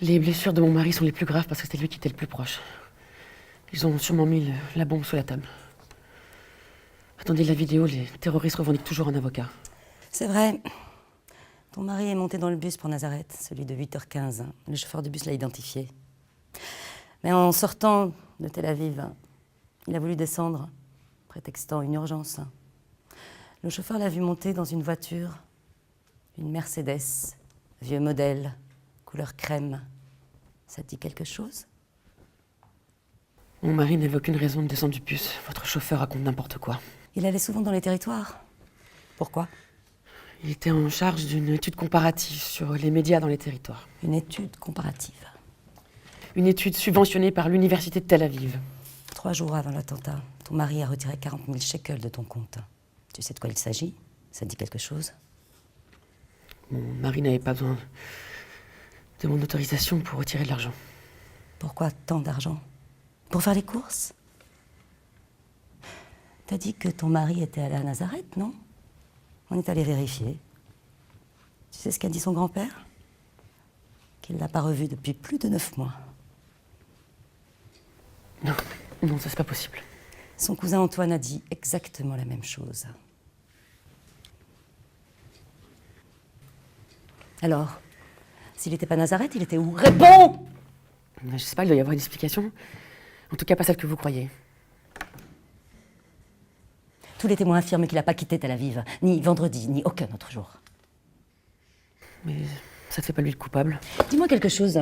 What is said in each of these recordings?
Les blessures de mon mari sont les plus graves parce que c'était lui qui était le plus proche. Ils ont sûrement mis la bombe sous la table. Attendez la vidéo, les terroristes revendiquent toujours un avocat. C'est vrai. Ton mari est monté dans le bus pour Nazareth, celui de 8h15. Le chauffeur de bus l'a identifié. Mais en sortant de Tel Aviv, il a voulu descendre, prétextant une urgence. Le chauffeur l'a vu monter dans une voiture, une Mercedes, vieux modèle, couleur crème. Ça te dit quelque chose? Mon mari n'avait aucune raison de descendre du bus. Votre chauffeur raconte n'importe quoi. Il allait souvent dans les territoires. Pourquoi? Il était en charge d'une étude comparative sur les médias dans les territoires. Une étude comparative. Une étude subventionnée par l'université de Tel Aviv. 3 jours avant l'attentat, ton mari a retiré 40 000 shekels de ton compte. Tu sais de quoi il s'agit? Ça te dit quelque chose? Mon mari n'avait pas besoin de mon autorisation pour retirer de l'argent. Pourquoi tant d'argent? Pour faire les courses? T'as dit que ton mari était allé à Nazareth, non? On est allé vérifier. Tu sais ce qu'a dit son grand-père? Qu'il ne l'a pas revu depuis plus de 9 mois. Non, non, ça c'est pas possible. Son cousin Antoine a dit exactement la même chose. Alors, s'il n'était pas à Nazareth, il était où? Réponds! Je sais pas, il doit y avoir une explication. En tout cas, pas celle que vous croyez. Tous les témoins affirment qu'il n'a pas quitté Tel Aviv, ni vendredi, ni aucun autre jour. Mais ça ne fait pas lui le coupable. Dis-moi quelque chose,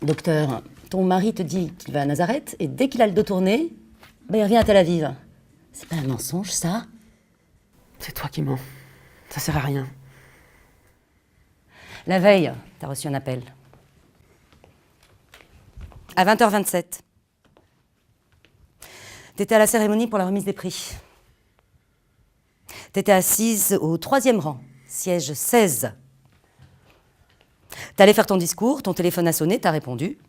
docteur. Ton mari te dit qu'il va à Nazareth, et dès qu'il a le dos tourné, il revient à Tel Aviv. C'est pas un mensonge, ça? C'est toi qui mens. Ça sert à rien. La veille, t'as reçu un appel. À 20h27. T'étais à la cérémonie pour la remise des prix. T'étais assise au 3e rang, siège 16. T'allais faire ton discours, ton téléphone a sonné, t'as répondu.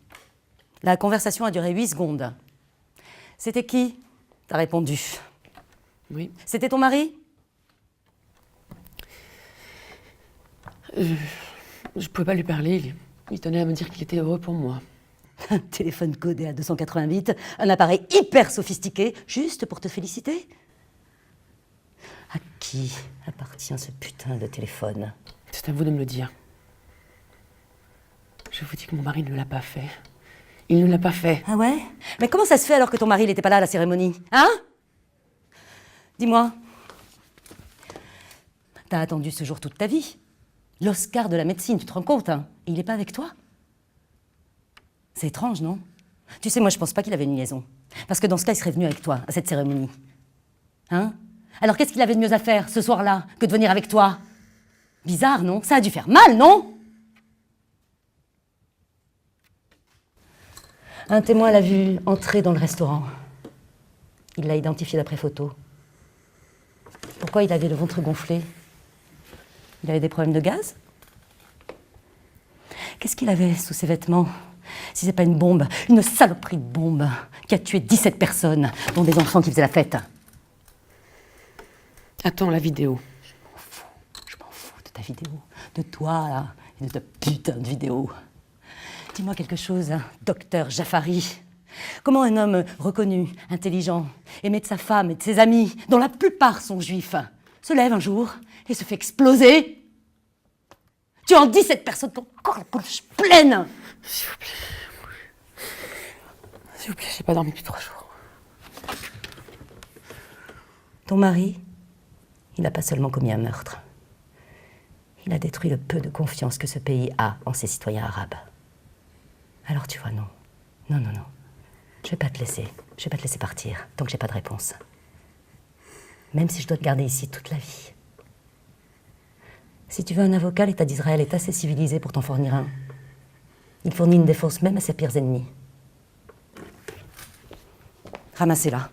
La conversation a duré 8 secondes. C'était qui? T'as répondu. Oui. C'était ton mari? Je pouvais pas lui parler. Il tenait à me dire qu'il était heureux pour moi. Un téléphone codé à 288, un appareil hyper sophistiqué, juste pour te féliciter. À qui appartient ce putain de téléphone? C'est à vous de me le dire. Je vous dis que mon mari ne l'a pas fait. Il ne l'a pas fait. Ah ouais? Mais comment ça se fait alors que ton mari n'était pas là à la cérémonie? Hein? Dis-moi. T'as attendu ce jour toute ta vie. L'Oscar de la médecine, tu te rends compte, hein? Et il n'est pas avec toi? C'est étrange, non? Tu sais, moi, je pense pas qu'il avait une liaison. Parce que dans ce cas, il serait venu avec toi, à cette cérémonie. Hein? Alors, qu'est-ce qu'il avait de mieux à faire, ce soir-là, que de venir avec toi? Bizarre, non? Ça a dû faire mal, non? Un témoin l'a vu entrer dans le restaurant. Il l'a identifié d'après photo. Pourquoi il avait le ventre gonflé? Il avait des problèmes de gaz? Qu'est-ce qu'il avait sous ses vêtements? Si c'est pas une bombe, une saloperie de bombe qui a tué 17 personnes, dont des enfants qui faisaient la fête. Attends la vidéo. Je m'en fous de ta vidéo, de toi là, et de ta putain de vidéo. Dis-moi quelque chose, hein, docteur Jafari. Comment un homme reconnu, intelligent, aimé de sa femme et de ses amis, dont la plupart sont juifs, se lève un jour et se fait exploser? Tu en 17 personnes qui ont encore la bouche pleine. S'il vous plaît. S'il vous plaît, j'ai pas dormi depuis 3 jours. Ton mari, il n'a pas seulement commis un meurtre. Il a détruit le peu de confiance que ce pays a en ses citoyens arabes. Alors tu vois, non. Non, non, non. Je vais pas te laisser. Je vais pas te laisser partir tant que j'ai pas de réponse. Même si je dois te garder ici toute la vie. Si tu veux un avocat, l'État d'Israël est assez civilisé pour t'en fournir un. Il fournit une défense même à ses pires ennemis. Ramassez-la.